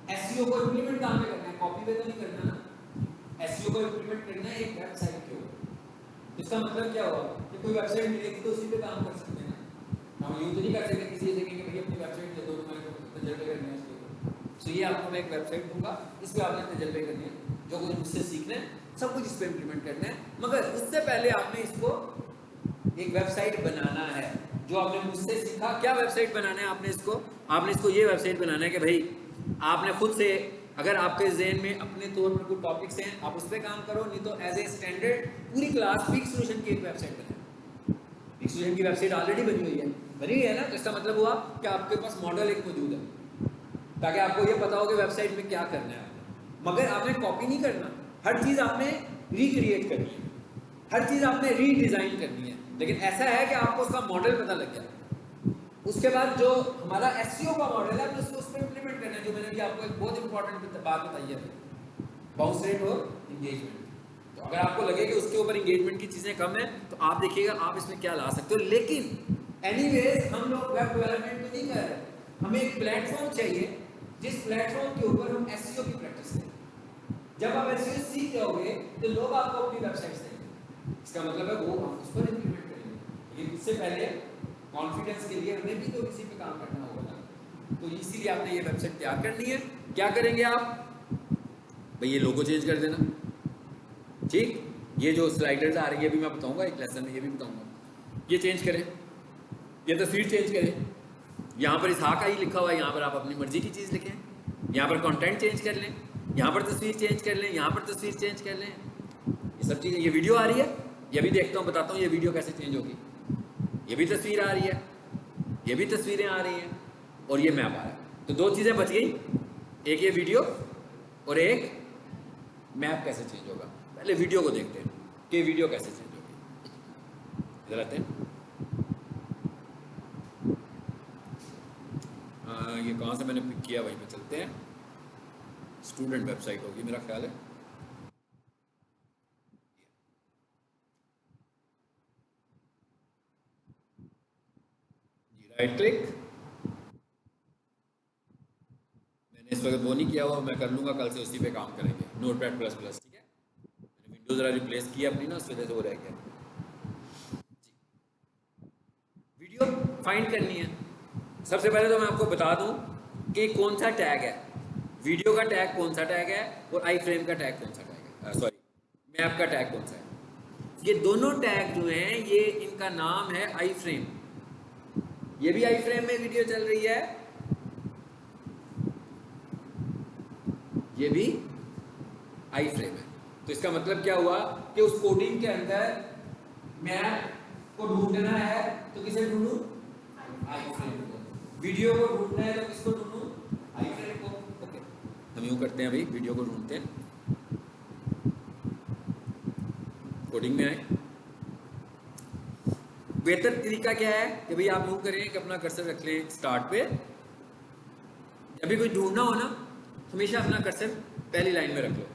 Speaker 1: एसईओ को इंप्लीमेंट कहां पे करना है, कॉपी पे तो नहीं करना ना। एसईओ को इंप्लीमेंट करना है एक वेबसाइट के ऊपर। इसका मतलब क्या हुआ कि कोई वेबसाइट मिलेगी तो उसी पे काम कर सकते हैं ना। हम यूं तो नहीं कर सकते किसी से कि भैया अपनी वेबसाइट दे दो, तुम्हारे को तजर्बे करने हैं इसके ऊपर। तो ये आपको मैं एक वेबसाइट दूंगा, इस पे आपने तजर्बे करने हैं, जो कुछ मुझसे सीखना है सब कुछ इस पे इंप्लीमेंट करना है। मगर उससे पहले आपने इसको एक वेबसाइट बनाना है। जो आपने मुझसे सीखा, क्या वेबसाइट बनाना है आपने इसको ये वेबसाइट बनाना है कि भाई आपने खुद से, अगर आपके ज़हन में अपने तौर पर कुछ टॉपिक्स हैं आप उस पर काम करो, नहीं तो एज ए स्टैंडर्ड पूरी क्लास पीक सॉल्यूशन की एक वेबसाइट बनाए। पीक सॉल्यूशन की वेबसाइट ऑलरेडी बनी हुई है ना, तो इसका मतलब हुआ कि आपके पास मॉडल एक मौजूद है, ताकि आपको ये पता हो कि वेबसाइट में क्या करना है। मगर आपने कॉपी नहीं करना, हर चीज़ आपने रिक्रिएट करनी है, हर चीज़ आपने रीडिज़ाइन करनी है। लेकिन ऐसा है कि आपको उसका मॉडल पता लग गया, उसके बाद जो हमारा एसईओ का मॉडल है तो उसको उस पर इंप्लीमेंट करना है। जो मैंने भी आपको एक बहुत इंपॉर्टेंट बात बताई है, बाउंस रेट और इंगेजमेंट। तो अगर आपको लगे कि उसके ऊपर इंगेजमेंट की चीज़ें कम है तो आप देखिएगा आप इसमें क्या ला सकते हो। लेकिन एनीवेज हम लोग वेब डेवलपमेंट में नहीं कर रहे, हमें एक प्लेटफॉर्म चाहिए जिस प्लेटफॉर्म के ऊपर हम एसईओ की प्रैक्टिस करें। जब आप एसईओ सीख जाओगे तो लोग आपको अपनी वेबसाइट्स देंगे, इसका मतलब है वो आप उस पर इंप्लीमेंट करेंगे। लेकिन इससे पहले कॉन्फिडेंस के लिए हमें भी तो किसी पे काम करना होगा ना। तो इसीलिए आपने ये वेबसाइट तैयार करनी है। क्या करेंगे आप भाई, ये लोगो चेंज कर देना। ठीक, ये जो स्लाइडर्स आ रही है अभी मैं बताऊंगा एक लेसन में, ये भी बताऊंगा। ये चेंज करें, ये तस्वीर चेंज करें। यहाँ पर इसहाक ही लिखा हुआ है, यहाँ पर आप अपनी मर्जी की चीज़ लिखें। यहाँ पर कंटेंट चेंज कर लें, यहाँ पर तस्वीर चेंज कर लें, यहाँ पर तस्वीर चेंज कर लें। ये सब चीज़ें, ये वीडियो आ रही है, ये भी देखता हूँ, बताता हूँ ये वीडियो कैसे चेंज होगी। ये भी तस्वीर आ रही है, ये भी तस्वीरें आ रही हैं, और ये मैप आ रहा है। तो दो चीज़ें बच गई, एक ये वीडियो और एक मैप कैसे चेंज होगा। पहले वीडियो को देखते हैं कि वीडियो कैसे चेंज होगी। इधर आते हैं, ये कहाँ से मैंने पिक किया वहीं पे चलते हैं। स्टूडेंट वेबसाइट होगी मेरा ख्याल है। राइट क्लिक, मैंने इस वक्त वो नहीं किया हुआ, मैं कर लूँगा, कल से उसी पे काम करेंगे, नोटपैड प्लस प्लस। ठीक है, मैंने विंडोज ज़रा रिप्लेस किया अपनी ना, उस वजह से वो रह गया। वीडियो फाइंड करनी है। सबसे पहले तो मैं आपको बता दूं कि कौन सा टैग है, वीडियो का टैग कौन सा टैग है और आई फ्रेम का टैग कौन सा टैग है, सॉरी मैप का टैग कौन सा है। ये दोनों टैग जो हैं ये इनका नाम है आई फ्रेम। ये भी आई फ्रेम में वीडियो चल रही है, ये भी आई फ्रेम है। तो इसका मतलब क्या हुआ कि उस कोडिंग के अंदर मैप को ढूंढना है तो किसे ढूंढूं, आई फ्रेम को। वीडियो को ढूंढना है तो किसको ढूंढूं, आई फ्रेम को। ओके, हम यूं करते हैं भाई, वीडियो को ढूंढते हैं, कोडिंग में आए। बेहतर तरीका क्या है कि भाई आप यूं करें कि अपना कर्सर रख लें स्टार्ट पे। जब भी कोई ढूंढना हो ना, हमेशा अपना कर्सर पहली लाइन में रख लो,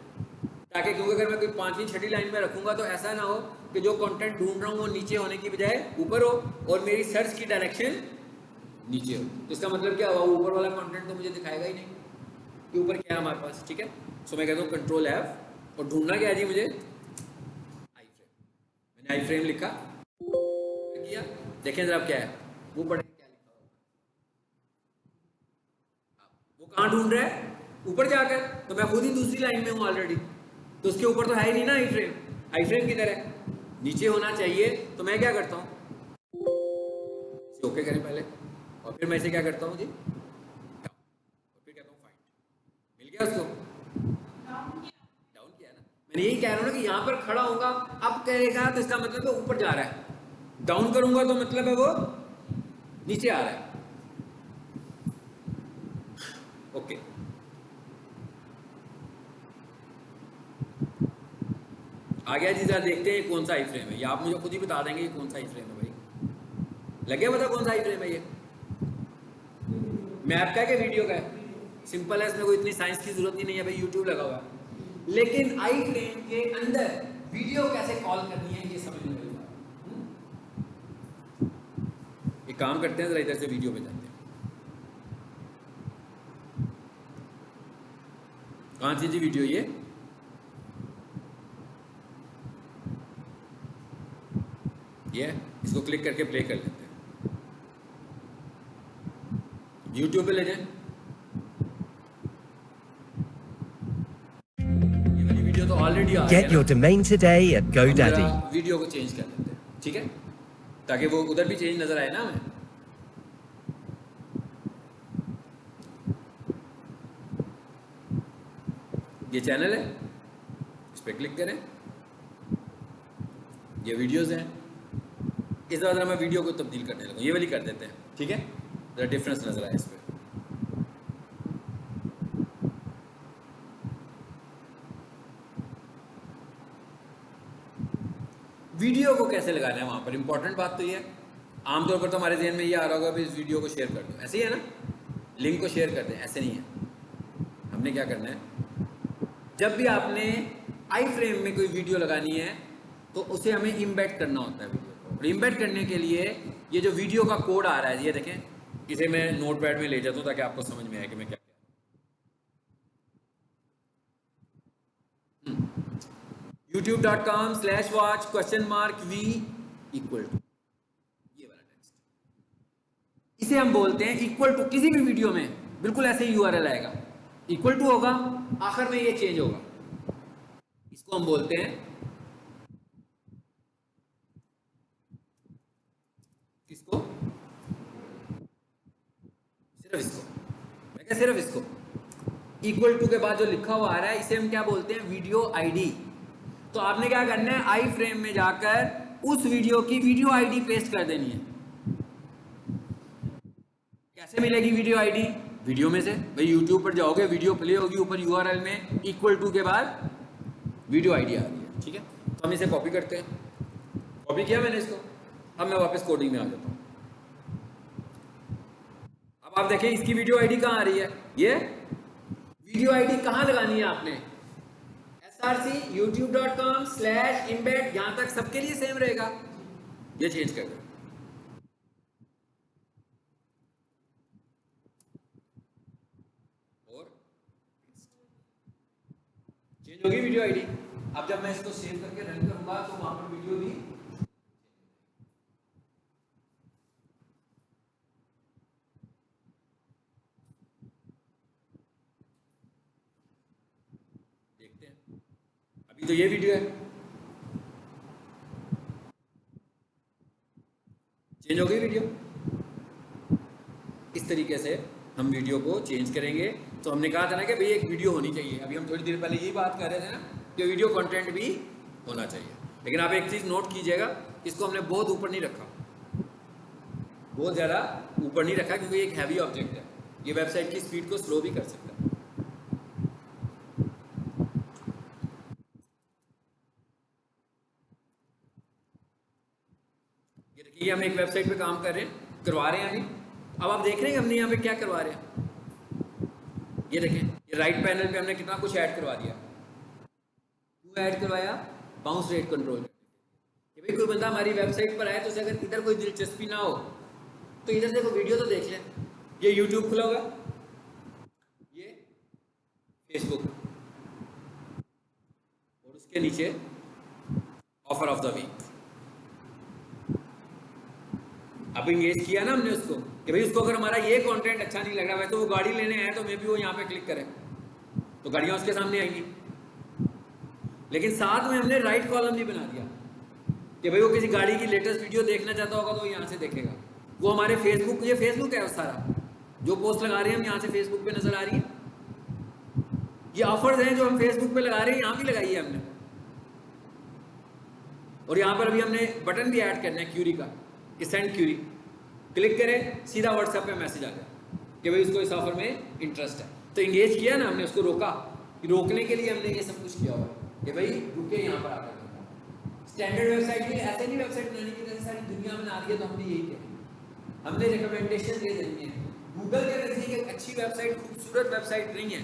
Speaker 1: ताकि क्योंकि अगर मैं कोई 5वीं 6ठी लाइन में रखूंगा तो ऐसा ना हो कि जो कंटेंट ढूंढ रहा हूँ वो नीचे होने की बजाय ऊपर हो और मेरी सर्च की डायरेक्शन नीचे हो। तो इसका मतलब क्या हुआ, ऊपर वाला कंटेंट तो मुझे दिखाएगा ही नहीं कि ऊपर क्या है हमारे पास। ठीक है, सो मैं कहता हूँ कंट्रोल F और ढूंढना क्या है जी मुझे, आई फ्रेम। मैंने आई फ्रेम लिखा, किया, देखें जरा क्या है, वो पढ़े क्या लिखा हुआ, वो कहाँ ढूंढ रहा है, ऊपर जाकर। तो मैं खुद ही दूसरी लाइन में हूँ ऑलरेडी, तो उसके ऊपर तो है ही नहीं ना आई फ्रेम। आई फ्रेम किधर है, नीचे होना चाहिए। तो मैं क्या करता हूँ, ओके करें पहले, और फिर मैं इसे क्या करता हूँ जी, और फिर कहता हूँ फाइंड, मिल गया उसको, डाउन किया ना। मैंने यही कह रहा हूँ ना कि यहाँ पर खड़ा होगा, अब करेगा तो इसका मतलब है ऊपर जा रहा है, डाउन करूंगा तो मतलब है वो नीचे आ रहा है। ओके, आ गया जी। जरा देखते हैं कौन सा आई फ्रेम है, या आप मुझे खुद ही बता देंगे कौन सा आई फ्रेम है भाई, लगे पता कौन सा आई फ्रेम है ये? मैप का है कि वीडियो का है? सिंपल है, इसमें कोई इतनी साइंस की जरूरत ही नहीं है भाई, यूट्यूब लगा हुआ है। लेकिन आई फ्रेम के अंदर वीडियो कैसे कॉल करनी है ये समझ में नहीं। एक काम करते हैं, जरा इधर से वीडियो पे जाते हैं। कहाँ थी जी वीडियो? ये इसको क्लिक करके प्ले कर लेते हैं, यूट्यूब पे ले जाएं। ये वाली वीडियो तो ऑलरेडी आ गई है।
Speaker 2: Get your domain today at GoDaddy.
Speaker 1: Video को चेंज कर लेते हैं, ठीक है, ताकि वो उधर भी चेंज नजर आए ना हमें। ये चैनल है, इस पर क्लिक करें, ये वीडियोस हैं। इस बार मैं वीडियो को तब्दील करने लगूँ, ये वाली कर देते हैं, ठीक है, जरा डिफरेंस नजर आए इस पर। वीडियो को कैसे लगाना है वहां पर, इंपॉर्टेंट बात तो ये है। आमतौर पर तो हमारे जहन में ये आ रहा होगा भी इस वीडियो को शेयर कर दो, ऐसे ही है ना, लिंक को शेयर कर दें, ऐसे नहीं है। हमने क्या करना है, जब भी आपने आई फ्रेम में कोई वीडियो लगानी है तो उसे हमें इम्बेड करना होता है वीडियो को। और इम्बेड करने के लिए ये जो वीडियो का कोड आ रहा है, ये देखें, इसे मैं नोटपैड में ले जाता हूँ ताकि आपको समझ में आए कि मैं क्या youtube.com/watch?v इक्वल टू, ये वाला टेक्स्ट, इसे हम बोलते हैं इक्वल टू। किसी भी वीडियो में बिल्कुल ऐसे ही यूआरएल आएगा, इक्वल टू होगा, आखिर में ये चेंज होगा, इसको हम बोलते हैं किसको, सिर्फ इसको, मैं क्या सिर्फ इसको, इक्वल टू के बाद जो लिखा हुआ आ रहा है इसे हम क्या बोलते हैं, वीडियो आईडी। तो आपने क्या करना है, आई फ्रेम में जाकर उस वीडियो की वीडियो आईडी पेस्ट कर देनी है। कैसे मिलेगी वीडियो आईडी? वीडियो में से, भाई यूट्यूब पर जाओगे, वीडियो प्ले होगी, ऊपर यूआरएल में इक्वल टू के बाद वीडियो आईडी आ रही है, ठीक है। तो हम इसे कॉपी करते हैं, कॉपी किया मैंने इसको, अब मैं वापस कोडिंग में आ जाता हूँ। अब आप देखें इसकी वीडियो आईडी कहाँ आ रही है, ये वीडियो आईडी कहाँ लगानी है आपने, src youtube.com/embed, यहां तक सबके लिए सेम रहेगा, ये चेंज कर दो। और चेंज होगी वीडियो आईडी। अब जब मैं इसको सेव करके रन करूंगा तो वहां पर वीडियो भी देखते हैं। अभी तो ये वीडियो है, चेंज हो गई वीडियो। इस तरीके से हम वीडियो को चेंज करेंगे। तो हमने कहा था ना कि भाई एक वीडियो होनी चाहिए, अभी हम थोड़ी देर पहले यही बात कर रहे थे ना कि वीडियो कंटेंट भी होना चाहिए। लेकिन आप एक चीज़ नोट कीजिएगा, इसको हमने बहुत ऊपर नहीं रखा, बहुत ज़्यादा ऊपर नहीं रखा, क्योंकि एक हैवी ऑब्जेक्ट है, ये वेबसाइट की स्पीड को स्लो भी कर सकता है। ये देखिए, हम एक वेबसाइट पे काम कर रहे हैं, करवा रहे हैं अभी। अब आप देख रहे हैं हमने यहाँ पे क्या करवा रहे हैं, ये देखें, ये राइट पैनल पे हमने कितना कुछ ऐड करवा दिया। क्यों ऐड करवाया? बाउंस रेट कंट्रोल, कि भाई कोई बंदा हमारी वेबसाइट पर आए तो उसे अगर इधर कोई दिलचस्पी ना हो तो इधर से कोई वीडियो तो देख लें। ये यूट्यूब खुला हुआ, ये फेसबुक, और उसके नीचे ऑफर ऑफ द वीक। अब इंगेज किया ना हमने उसको कि भाई उसको अगर हमारा ये कंटेंट अच्छा नहीं लग रहा है तो वो गाड़ी लेने आए तो मे भी वो यहाँ पे क्लिक करे तो गाड़ियाँ उसके सामने आएंगी। लेकिन साथ में हमने राइट कॉलम भी बना दिया कि भाई वो किसी गाड़ी की लेटेस्ट वीडियो देखना चाहता होगा तो वो यहाँ से देखेगा। वो हमारे फेसबुक, ये फेसबुक है वो सारा जो पोस्ट लगा रहे हैं हम यहाँ से फेसबुक पे नजर आ रही है। ये ऑफर्स हैं जो हम फेसबुक पे लगा रहे हैं, यहाँ भी लगाई है हमने। और यहाँ पर अभी हमने बटन भी ऐड करना है क्यूरी का कि सेंड क्यूरी, क्लिक करें सीधा व्हाट्सएप पे मैसेज आ जाए कि भाई उसको इस ऑफर में इंटरेस्ट है। तो इंगेज किया ना हमने, उसको रोका। रोकने के लिए हमने ये सब कुछ किया हुआ है कि भाई रुके यहाँ पर आकर। स्टैंडर्ड वेबसाइट में ऐसे नहीं वेबसाइट बनाने की जैसे सारी दुनिया बना रही है, तो हमने यही किया। हमने रिकमेंडेशन दे देनी है। गूगल के नज़दीक एक अच्छी वेबसाइट खूबसूरत वेबसाइट नहीं है।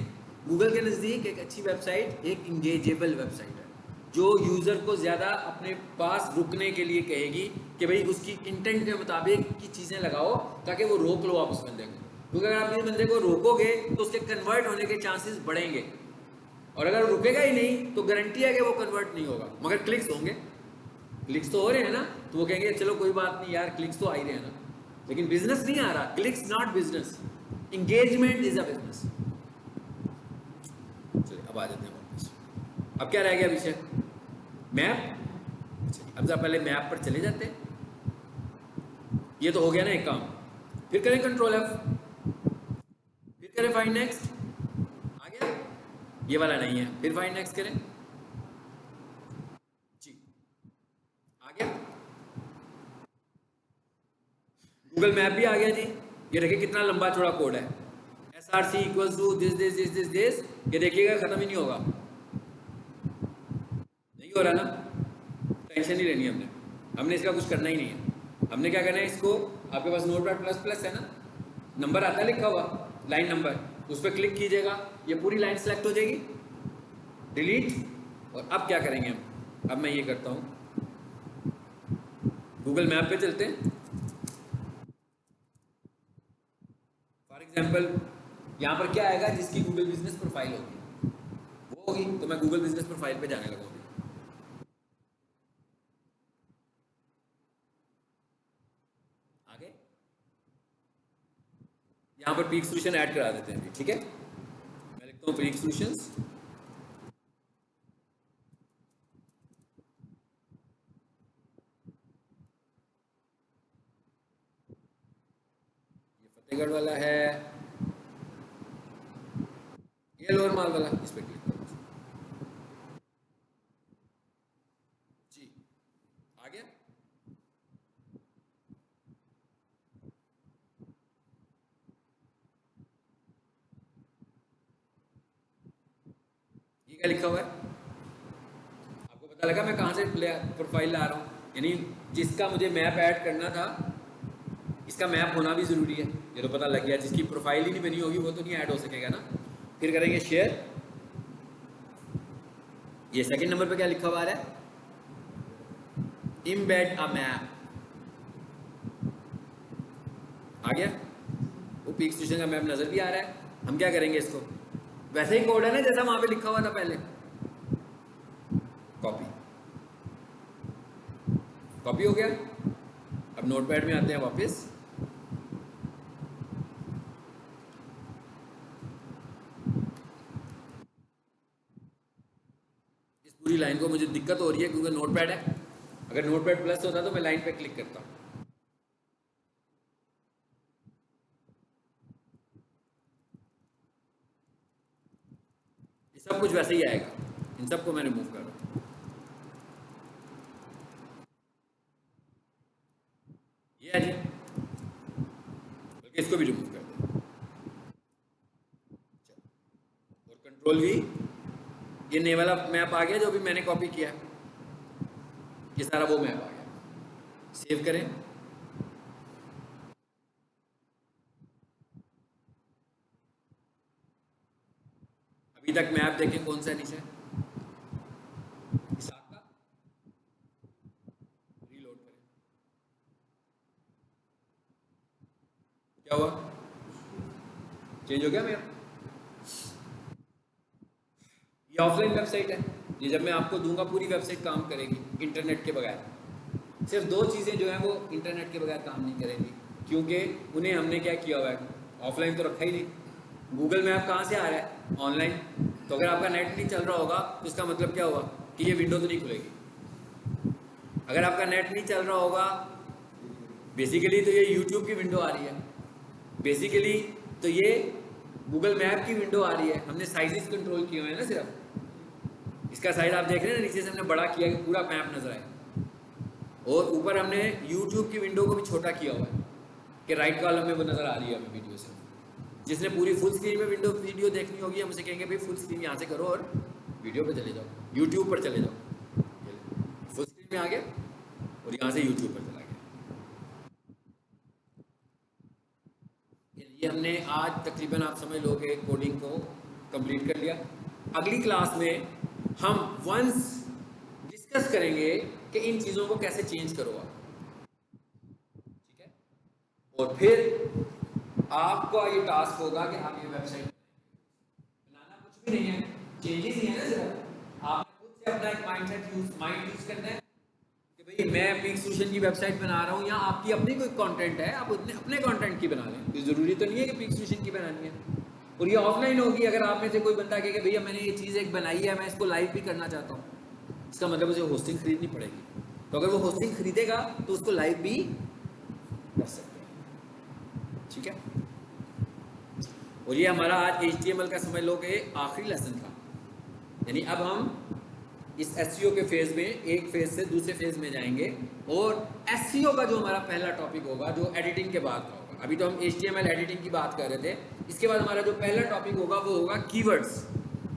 Speaker 1: गूगल के नज़दीक एक अच्छी वेबसाइट एक इंगेजेबल वेबसाइट है जो यूज़र को ज़्यादा अपने पास रुकने के लिए कहेगी कि भाई उसकी इंटेंट के मुताबिक की चीज़ें लगाओ ताकि वो रोक लो आप उस बंदे को। क्योंकि अगर आप इस बंदे को रोकोगे तो उसके कन्वर्ट होने के चांसेस बढ़ेंगे, और अगर रुकेगा ही नहीं तो गारंटी है कि वो कन्वर्ट नहीं होगा। मगर क्लिक्स होंगे, क्लिक्स तो हो रहे हैं ना, तो वो कहेंगे चलो कोई बात नहीं यार, क्लिक्स तो आ ही रहे हैं ना, लेकिन बिजनेस नहीं आ रहा। Clicks not business, engagement is a business. चलिए अब आ जाते हैं वापस। अब क्या रह गया पीछे? मैप। चलिए अब जरा पहले मैप पर चले जाते हैं। ये तो हो गया ना एक काम। फिर करें कंट्रोल F, फिर करें फाइंड नेक्स्ट। आ गया? ये वाला नहीं है, फिर फाइंड नेक्स्ट करें जी। आ गया? गूगल मैप भी आ गया जी। ये देखिए कितना लंबा चौड़ा कोड है। SRC equals to this this this this this. ये देखिएगा खत्म ही नहीं होगा। नहीं हो रहा ना, टेंशन नहीं लेनी हमने। हमने इसका कुछ करना ही नहीं है। हमने क्या करना है, इसको आपके पास नोटपैड प्लस प्लस है ना, नंबर आता है लिखा हुआ, लाइन नंबर, उस पर क्लिक कीजिएगा, ये पूरी लाइन सेलेक्ट हो जाएगी, डिलीट। और अब क्या करेंगे हम? अब मैं ये करता हूँ, गूगल मैप पे चलते हैं। फॉर एग्जाम्पल यहाँ पर क्या आएगा, जिसकी गूगल बिजनेस प्रोफाइल होगी वो होगी, तो मैं गूगल बिजनेस प्रोफाइल पे जाने लगा। आगे यहाँ पर पीक सोल्यूशन ऐड करा देते हैं, ठीक है। मैं लिखता हूँ पीक सोल्यूशंस। ये फतेहगढ़ वाला है, ये लोअर माल वाला, इस पे क्लिक करो जी। आ गया? ये क्या लिखा हुआ है? आपको पता लगा मैं कहाँ से प्रोफाइल ला रहा हूँ? यानी जिसका मुझे मैप ऐड करना था, इसका मैप होना भी ज़रूरी है। ये तो पता लग गया, जिसकी प्रोफाइल ही नहीं बनी होगी वो तो नहीं ऐड हो सकेगा ना। फिर करेंगे शेयर। ये सेकंड नंबर पे क्या लिखा हुआ है? Embed a map. आ गया? वो पीक स्टेशन का मैप नजर भी आ रहा है। हम क्या करेंगे, इसको वैसे ही कोड है ना जैसा वहां पे लिखा हुआ था पहले, कॉपी। कॉपी हो गया। अब नोटपैड में आते हैं वापस। इस पूरी लाइन को मुझे दिक्कत हो रही है क्योंकि नोटपैड है। अगर नोटपैड प्लस होता तो मैं लाइन पे क्लिक करता हूँ। ये सब कुछ वैसे ही आएगा। इन सबको मैं रिमूव कर रहा हूँ। ये है जी, बल्कि इसको भी रिमूव कर दो। और कंट्रोल V, ये नए वाला मैप आ गया जो अभी मैंने कॉपी किया। ये सारा वो मैप आ गया। सेव करें। अभी तक मैप देखें कौन सा नीचे, सात का। रीलोड करें। क्या हुआ? चेंज हो गया मेरा। ये ऑफलाइन वेबसाइट है। ये जब मैं आपको दूंगा पूरी वेबसाइट काम करेगी इंटरनेट के बगैर। सिर्फ दो चीज़ें जो हैं वो इंटरनेट के बगैर काम नहीं करेंगी, क्योंकि उन्हें हमने क्या किया हुआ है, ऑफलाइन तो रखा ही नहीं। गूगल मैप कहाँ से आ रहा है? ऑनलाइन। तो अगर आपका नेट नहीं चल रहा होगा तो इसका मतलब क्या हुआ कि ये विंडो तो नहीं खुलेगी। अगर आपका नेट नहीं चल रहा होगा बेसिकली तो ये यूट्यूब की विंडो आ रही है, बेसिकली तो ये गूगल मैप की विंडो आ रही है। हमने साइजेस कंट्रोल किए हुए हैं ना, सिर्फ इसका साइज आप देख रहे हैं ना, नीचे से हमने बड़ा किया कि पूरा मैप नजर आए, और ऊपर हमने यूट्यूब की विंडो को भी छोटा किया हुआ है कि राइट कॉलम में वो नजर आ रही है हमें वीडियो से। जिसने पूरी फुल स्क्रीन में वीडियो देखनी होगी, हम उसे कहेंगे भाई फुल स्क्रीन यहाँ से करो और वीडियो पर चले जाओ, यूट्यूब पर चले जाओ। फुल स्क्रीन में आ गया और यहाँ से यूट्यूब पर चला गया। ये हमने आज तकरीबन आप समझ लो कि कोडिंग को कंप्लीट कर लिया। अगली क्लास में हम वंस डिस्कस करेंगे कि इन चीज़ों को कैसे चेंज करो आप, ठीक है। और फिर आपका ये टास्क होगा कि आप ये वेबसाइट बनाना कुछ भी नहीं है, चेंजेस ही है ना, सिर्फ आपने खुद से अपना एक माइंड यूज करना है कि भाई मैं पीक सोल्यूशन की वेबसाइट बना रहा हूँ, या आपकी अपनी कोई कंटेंट है, आप अपने कंटेंट की बना लें, कोई ज़रूरी तो नहीं है कि पीक सोल्यूशन की बनानी है। और ये ऑफलाइन होगी। अगर आप में से कोई बंदा कहे कि भैया मैंने ये चीज़ एक बनाई है, मैं इसको लाइव भी करना चाहता हूँ, इसका मतलब उसे होस्टिंग खरीदनी पड़ेगी। तो अगर वो होस्टिंग खरीदेगा तो उसको लाइव भी कर सकते हैं, ठीक है। और ये हमारा आज HTML का समझ लो कि आखिरी लेसन था, यानी अब हम इस SEO के फेज में एक फेज से दूसरे फेज में जाएंगे, और SEO का जो हमारा पहला टॉपिक होगा, जो एडिटिंग के बाद का होगा। अभी तो हम HTML एडिटिंग की बात कर रहे थे, इसके बाद हमारा जो पहला टॉपिक होगा वो होगा कीवर्ड्स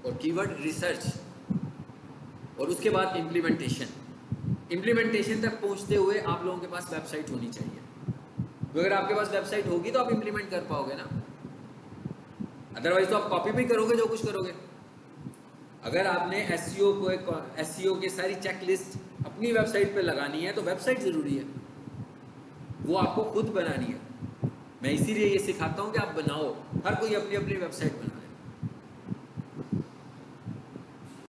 Speaker 1: और कीवर्ड रिसर्च, और उसके बाद इम्प्लीमेंटेशन। इम्प्लीमेंटेशन तक पहुंचते हुए आप लोगों के पास वेबसाइट होनी चाहिए, तो अगर आपके पास वेबसाइट होगी तो आप इम्प्लीमेंट कर पाओगे ना, अदरवाइज तो आप कॉपी भी करोगे जो कुछ करोगे। अगर आपने SEO की सारी चेकलिस्ट अपनी वेबसाइट पे लगानी है तो वेबसाइट ज़रूरी है, वो आपको खुद बनानी है। मैं इसीलिए ये सिखाता हूँ कि आप बनाओ, हर कोई अपनी अपनी वेबसाइट बनाए।